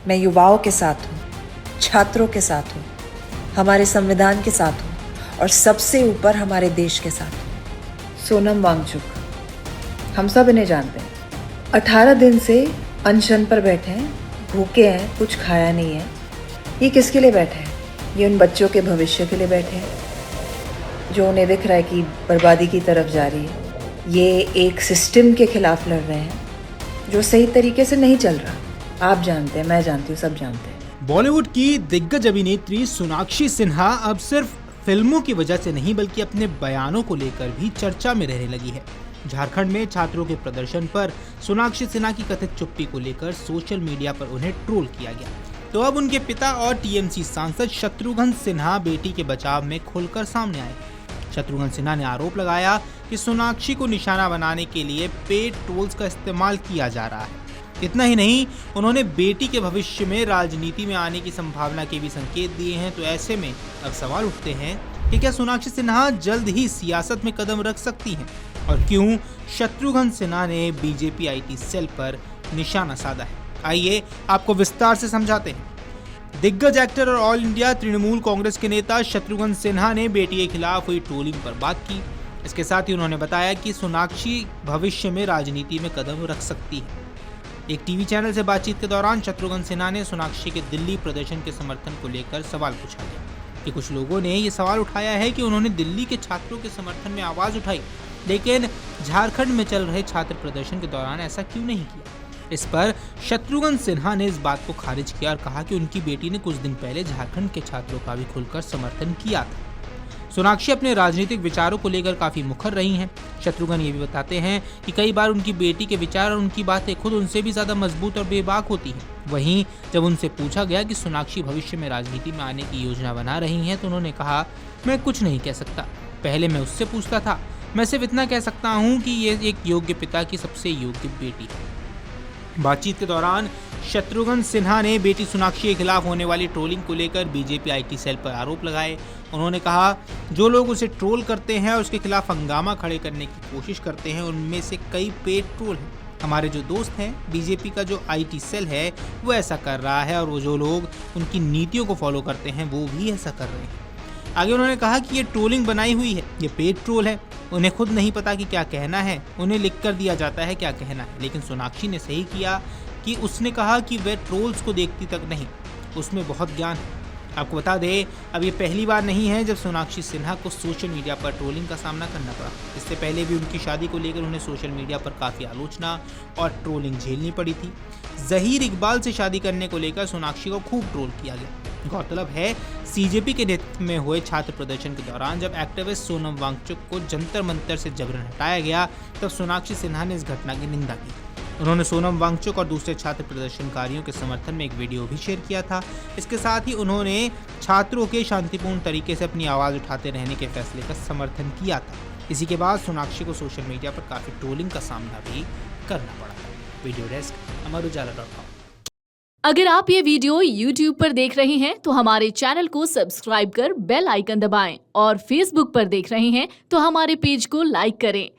मैं युवाओं के साथ हूँ, छात्रों के साथ हूँ, हमारे संविधान के साथ हूँ और सबसे ऊपर हमारे देश के साथ हूँ। सोनम वांगचुक, हम सब इन्हें जानते हैं। 18 दिन से अनशन पर बैठे हैं, भूखे हैं, कुछ खाया नहीं है। ये किसके लिए बैठे हैं? ये उन बच्चों के भविष्य के लिए बैठे हैं जो उन्हें दिख रहा है कि बर्बादी की तरफ जा रही है। ये एक सिस्टम के खिलाफ लड़ रहे हैं जो सही तरीके से नहीं चल रहा। आप जानते हैं, मैं जानती हूँ, सब जानते हैं। बॉलीवुड की दिग्गज अभिनेत्री सोनाक्षी सिन्हा अब सिर्फ फिल्मों की वजह से नहीं बल्कि अपने बयानों को लेकर भी चर्चा में रहने लगी है। झारखंड में छात्रों के प्रदर्शन पर सोनाक्षी सिन्हा की कथित चुप्पी को लेकर सोशल मीडिया पर उन्हें ट्रोल किया गया। तो अब उनके पिता और टीएमसी सांसद शत्रुघ्न सिन्हा बेटी के बचाव में खुलकर सामने आए। शत्रुघ्न सिन्हा ने आरोप लगाया कि सोनाक्षी को निशाना बनाने के लिए पेड ट्रोल्स का इस्तेमाल किया जा रहा है। इतना ही नहीं, उन्होंने बेटी के भविष्य में राजनीति में आने की संभावना के भी संकेत दिए हैं। तो ऐसे में अब सवाल उठते हैं कि क्या सोनाक्षी सिन्हा जल्द ही सियासत में कदम रख सकती हैं और क्यों शत्रुघ्न सिन्हा ने बीजेपी आईटी सेल पर निशाना साधा है। आइए आपको विस्तार से समझाते हैं। दिग्गज एक्टर और ऑल इंडिया तृणमूल कांग्रेस के नेता शत्रुघ्न सिन्हा ने बेटी के खिलाफ हुई ट्रोलिंग पर बात की। इसके साथ ही उन्होंने बताया कि सोनाक्षी भविष्य में राजनीति में कदम रख सकती है। एक टीवी चैनल से बातचीत के दौरान शत्रुघ्न सिन्हा ने सोनाक्षी के दिल्ली प्रदर्शन के समर्थन को लेकर सवाल पूछा गया कि कुछ लोगों ने ये सवाल उठाया है कि उन्होंने दिल्ली के छात्रों के समर्थन में आवाज उठाई, लेकिन झारखंड में चल रहे छात्र प्रदर्शन के दौरान ऐसा क्यों नहीं किया। इस पर शत्रुघ्न सिन्हा ने इस बात को खारिज किया और कहा कि उनकी बेटी ने कुछ दिन पहले झारखंड के छात्रों का भी खुलकर समर्थन किया था। सोनाक्षी अपने राजनीतिक विचारों को लेकर काफी मुखर रही हैं। शत्रुघ्न ये भी बताते हैं कि कई बार उनकी बेटी के विचार और उनकी बातें खुद उनसे भी ज्यादा मजबूत और बेबाक होती हैं। वहीं जब उनसे पूछा गया कि सोनाक्षी भविष्य में राजनीति में आने की योजना बना रही हैं तो उन्होंने कहा, मैं कुछ नहीं कह सकता, पहले मैं उससे पूछता था। मैं सिर्फ इतना कह सकता हूँ कि ये एक योग्य पिता की सबसे योग्य बेटी है। बातचीत के दौरान शत्रुघ्न सिन्हा ने बेटी सोनाक्षी के खिलाफ होने वाली ट्रोलिंग को लेकर बीजेपी आईटी सेल पर आरोप लगाए। उन्होंने कहा, जो लोग उसे ट्रोल करते हैं और उसके खिलाफ हंगामा खड़े करने की कोशिश करते हैं उनमें से कई पेड ट्रोल हैं। हमारे जो दोस्त हैं, बीजेपी का जो आईटी सेल है वो ऐसा कर रहा है और वो जो लोग उनकी नीतियों को फॉलो करते हैं वो भी ऐसा कर रहे हैं। आगे उन्होंने कहा कि ये ट्रोलिंग बनाई हुई है, ये पेड ट्रोल है। उन्हें खुद नहीं पता कि क्या कहना है, उन्हें लिख कर दिया जाता है क्या कहना है। लेकिन सोनाक्षी ने सही किया कि उसने कहा कि वह ट्रोल्स को देखती तक नहीं, उसमें बहुत ज्ञान है। आपको बता दें, अब ये पहली बार नहीं है जब सोनाक्षी सिन्हा को सोशल मीडिया पर ट्रोलिंग का सामना करना पड़ा। इससे पहले भी उनकी शादी को लेकर उन्हें सोशल मीडिया पर काफ़ी आलोचना और ट्रोलिंग झेलनी पड़ी थी। जहीर इकबाल से शादी करने को लेकर सोनाक्षी को खूब ट्रोल किया गया। गौरतलब है, सीजेपी के नेतृत्व में हुए छात्र प्रदर्शन के दौरान जब एक्टिविस्ट सोनम वांगचुक को जंतर मंतर से जबरन हटाया गया तब सोनाक्षी सिन्हा ने इस घटना की निंदा की। उन्होंने सोनम वांगचुक और दूसरे छात्र प्रदर्शनकारियों के समर्थन में एक वीडियो भी शेयर किया था। इसके साथ ही उन्होंने छात्रों के शांतिपूर्ण तरीके से अपनी आवाज़ उठाते रहने के फैसले का समर्थन किया था। इसी के बाद सोनाक्षी को सोशल मीडिया पर काफ़ी ट्रोलिंग का सामना भी करना पड़ा था। Video desk Amar Ujala dot com. अगर आप ये वीडियो YouTube पर देख रहे हैं तो हमारे चैनल को सब्सक्राइब कर बेल आइकन दबाएं और Facebook पर देख रहे हैं तो हमारे पेज को लाइक करें।